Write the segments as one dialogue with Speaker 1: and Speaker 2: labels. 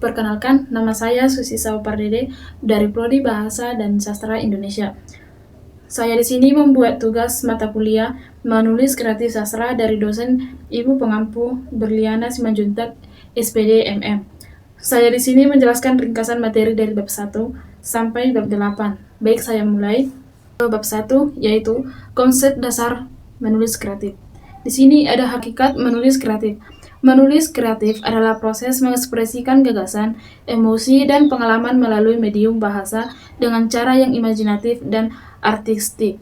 Speaker 1: Perkenalkan, nama saya Susi Saupardede dari Prodi Bahasa dan Sastra Indonesia. Saya di sini membuat tugas mata kuliah menulis kreatif sastra dari dosen Ibu Pengampu Berliana Simanjuntak, SPD MM. Saya di sini menjelaskan ringkasan materi dari bab 1 sampai bab 8. Baik, saya mulai. Bab 1 yaitu konsep dasar menulis kreatif. Di sini ada hakikat menulis kreatif. Menulis kreatif adalah proses mengekspresikan gagasan, emosi, dan pengalaman melalui medium bahasa dengan cara yang imajinatif dan artistik.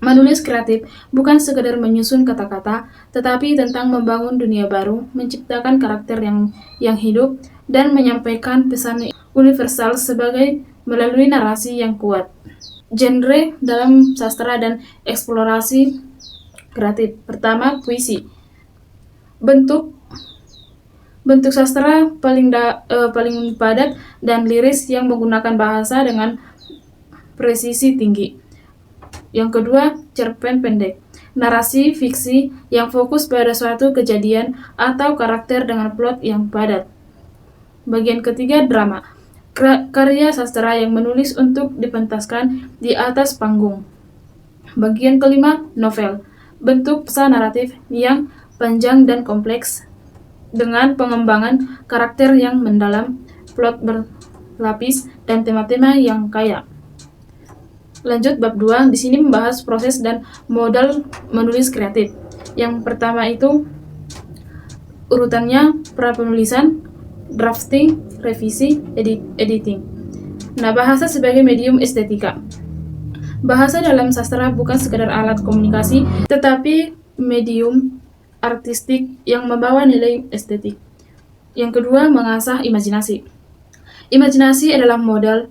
Speaker 1: Menulis kreatif bukan sekedar menyusun kata-kata, tetapi tentang membangun dunia baru, menciptakan karakter yang hidup, dan menyampaikan pesan universal sebagai melalui narasi yang kuat. Genre dalam sastra dan eksplorasi kreatif. Pertama, puisi. Bentuk sastra paling padat dan liris yang menggunakan bahasa dengan presisi tinggi. Yang kedua, cerpen pendek. Narasi fiksi yang fokus pada suatu kejadian atau karakter dengan plot yang padat. Bagian ketiga, drama. Karya sastra yang menulis untuk dipentaskan di atas panggung. Bagian kelima, novel. Bentuk pesan naratif yang panjang dan kompleks dengan pengembangan karakter yang mendalam, plot berlapis, dan tema-tema yang kaya. Lanjut bab 2, di sini membahas proses dan modal menulis kreatif. Yang pertama itu urutannya pra-penulisan, drafting, revisi, editing. Nah, bahasa sebagai medium estetika. Bahasa dalam sastra bukan sekedar alat komunikasi, tetapi medium artistik yang membawa nilai estetik. Yang kedua, mengasah imajinasi. Imajinasi adalah modal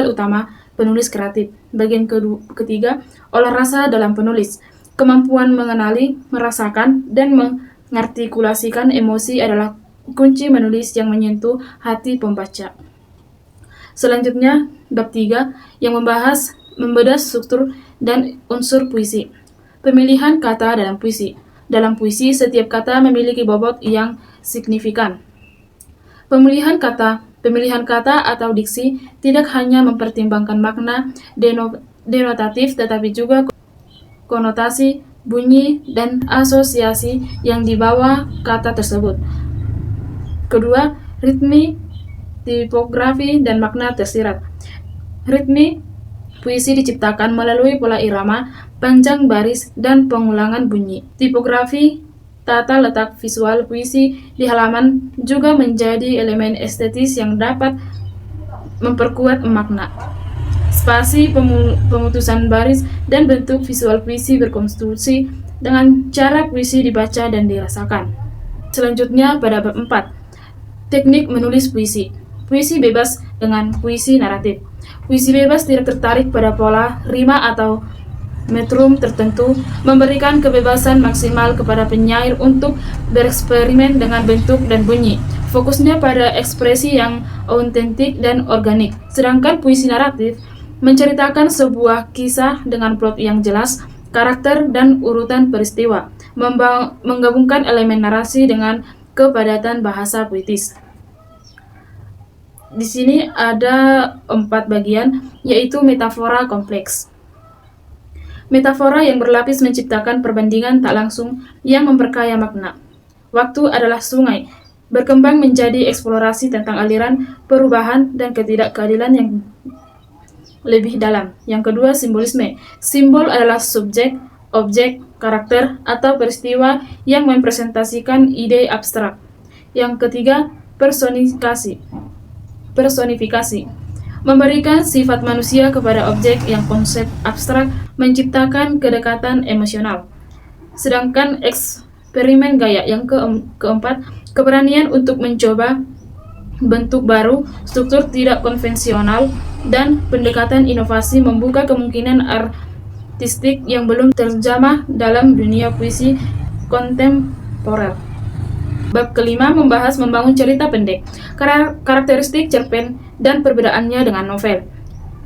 Speaker 1: utama penulis kreatif. Bagian ketiga, olah rasa dalam penulis. Kemampuan mengenali, merasakan, dan mengartikulasikan emosi adalah kunci menulis yang menyentuh hati pembaca. Selanjutnya, bab 3 yang membedah struktur dan unsur puisi. Pemilihan kata dalam puisi. Dalam puisi, setiap kata memiliki bobot yang signifikan. Pemilihan kata atau diksi tidak hanya mempertimbangkan makna denotatif, tetapi juga konotasi, bunyi, dan asosiasi yang dibawa kata tersebut. Kedua, ritme, tipografi, dan makna tersirat. Ritme puisi diciptakan melalui pola irama, panjang baris, dan pengulangan bunyi. Tipografi, tata letak visual puisi di halaman juga menjadi elemen estetis yang dapat memperkuat makna. Spasi, pemutusan baris, dan bentuk visual puisi berkonstruksi dengan cara puisi dibaca dan dirasakan. Selanjutnya pada bab 4. Teknik menulis puisi. Puisi bebas dengan puisi naratif. Puisi bebas tidak tertarik pada pola, rima, atau metrum tertentu, memberikan kebebasan maksimal kepada penyair untuk bereksperimen dengan bentuk dan bunyi. Fokusnya pada ekspresi yang autentik dan organik. Sedangkan puisi naratif menceritakan sebuah kisah dengan plot yang jelas, karakter, dan urutan peristiwa, menggabungkan elemen narasi dengan kepadatan bahasa puitis. Di sini ada 4 bagian, yaitu metafora kompleks. Metafora yang berlapis menciptakan perbandingan tak langsung yang memperkaya makna. Waktu adalah sungai, berkembang menjadi eksplorasi tentang aliran, perubahan, dan ketidakkeadilan yang lebih dalam. Yang kedua, simbolisme. Simbol adalah subjek, objek, karakter, atau peristiwa yang mempresentasikan ide abstrak. Yang ketiga, personifikasi. Memberikan sifat manusia kepada objek yang konsep abstrak, menciptakan kedekatan emosional. Sedangkan eksperimen gaya. Yang keempat, keberanian untuk mencoba bentuk baru, struktur tidak konvensional, dan pendekatan inovasi membuka kemungkinan artistik yang belum terjamah dalam dunia puisi kontemporer. Bab kelima membahas membangun cerita pendek, karakteristik cerpen, dan perbedaannya dengan novel.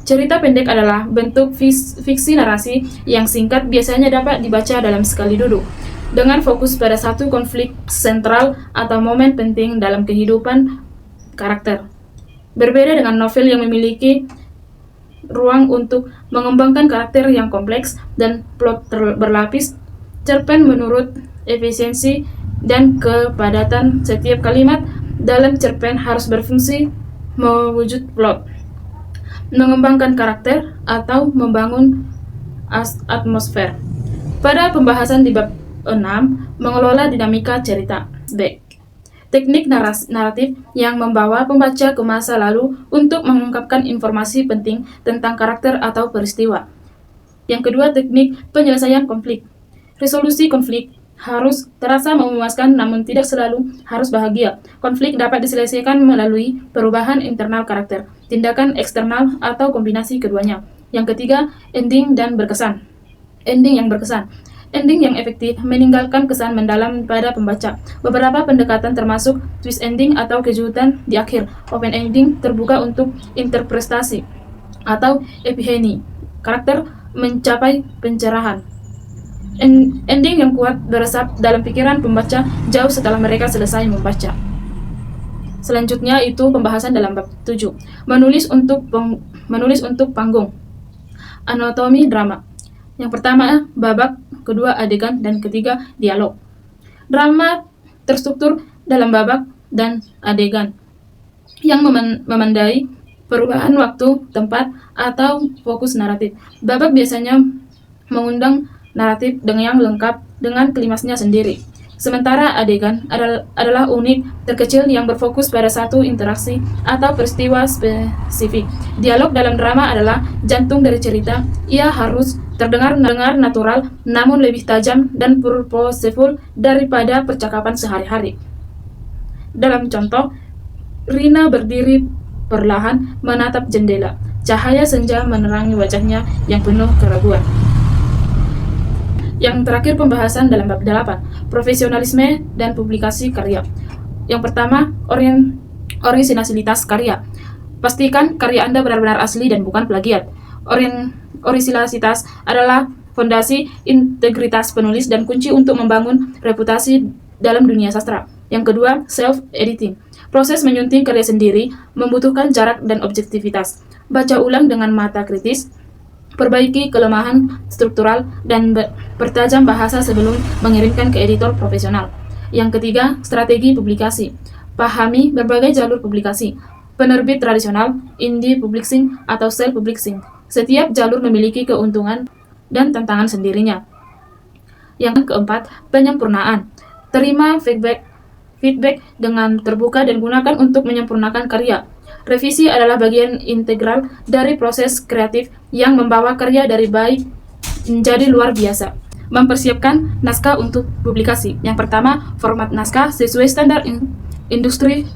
Speaker 1: Cerita pendek adalah bentuk fiksi narasi yang singkat, biasanya dapat dibaca dalam sekali duduk. dengan fokus pada satu konflik sentral atau momen penting dalam kehidupan karakter. Berbeda dengan novel yang memiliki ruang untuk mengembangkan karakter yang kompleks dan plot berlapis, cerpen menurut efisiensi dan kepadatan setiap kalimat dalam cerpen harus berfungsi mewujud plot, mengembangkan karakter, atau membangun atmosfer. Pada pembahasan di bab 6, mengelola dinamika cerita. Teknik naratif yang membawa pembaca ke masa lalu untuk mengungkapkan informasi penting tentang karakter atau peristiwa. Yang kedua, teknik penyelesaian konflik. Resolusi konflik harus terasa memuaskan namun tidak selalu harus bahagia. Konflik dapat diselesaikan melalui perubahan internal karakter, tindakan eksternal, atau kombinasi keduanya. Yang ketiga, ending dan berkesan. Ending yang berkesan. Ending yang efektif meninggalkan kesan mendalam pada pembaca. Beberapa pendekatan termasuk twist ending atau kejutan di akhir, open ending terbuka untuk interpretasi, atau epiphany, karakter mencapai pencerahan. Ending yang kuat beresap dalam pikiran pembaca jauh setelah mereka selesai membaca. Selanjutnya itu pembahasan dalam bab 7, menulis untuk panggung. Anatomi drama. Yang pertama, babak, kedua adegan, dan ketiga dialog. Drama terstruktur dalam babak dan adegan yang memandai perubahan waktu, tempat, atau fokus naratif. Babak biasanya mengundang naratif yang lengkap dengan klimaksnya sendiri. Sementara adegan adalah unit terkecil yang berfokus pada satu interaksi atau peristiwa spesifik. Dialog dalam drama adalah jantung dari cerita. Ia harus terdengar natural, namun lebih tajam dan purposeful daripada percakapan sehari-hari. Dalam contoh, Rina berdiri perlahan menatap jendela. Cahaya senja menerangi wajahnya yang penuh keraguan. Yang terakhir pembahasan dalam bab 8, profesionalisme dan publikasi karya. Yang pertama, orisinalitas karya. Pastikan karya Anda benar-benar asli dan bukan plagiat. Orisinalitas adalah fondasi integritas penulis dan kunci untuk membangun reputasi dalam dunia sastra. Yang kedua, self-editing. Proses menyunting karya sendiri membutuhkan jarak dan objektivitas. Baca ulang dengan mata kritis, perbaiki kelemahan struktural, dan pertajam bahasa sebelum mengirimkan ke editor profesional. Yang ketiga, strategi publikasi. Pahami berbagai jalur publikasi. Penerbit tradisional, indie publishing, atau self-publishing. Setiap jalur memiliki keuntungan dan tantangan sendirinya. Yang keempat, penyempurnaan. Terima feedback dengan terbuka dan gunakan untuk menyempurnakan karya. Revisi adalah bagian integral dari proses kreatif yang membawa karya dari baik menjadi luar biasa. Mempersiapkan naskah untuk publikasi. Yang pertama, format naskah sesuai standar industri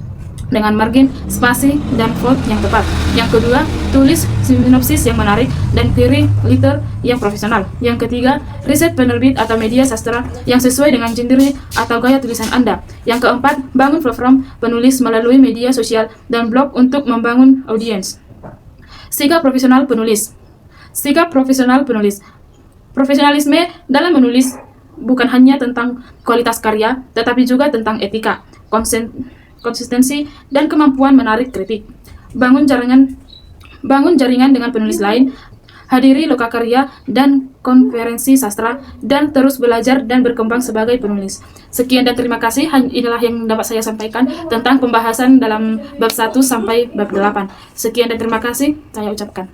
Speaker 1: dengan margin, spasi, dan font yang tepat. Yang kedua, tulis sinopsis yang menarik dan query liter yang profesional. Yang ketiga, riset penerbit atau media sastra yang sesuai dengan genre atau gaya tulisan Anda. Yang keempat, bangun platform penulis melalui media sosial dan blog untuk membangun audiens. Sikap profesional penulis. Sikap profesional penulis. Profesionalisme dalam menulis bukan hanya tentang kualitas karya, tetapi juga tentang etika, konsistensi, dan kemampuan menarik kritik. Bangun jaringan dengan penulis lain, hadiri lokakarya dan konferensi sastra, dan terus belajar dan berkembang sebagai penulis. Sekian dan terima kasih. Inilah yang dapat saya sampaikan tentang pembahasan dalam bab 1 sampai bab 8. Sekian dan terima kasih saya ucapkan.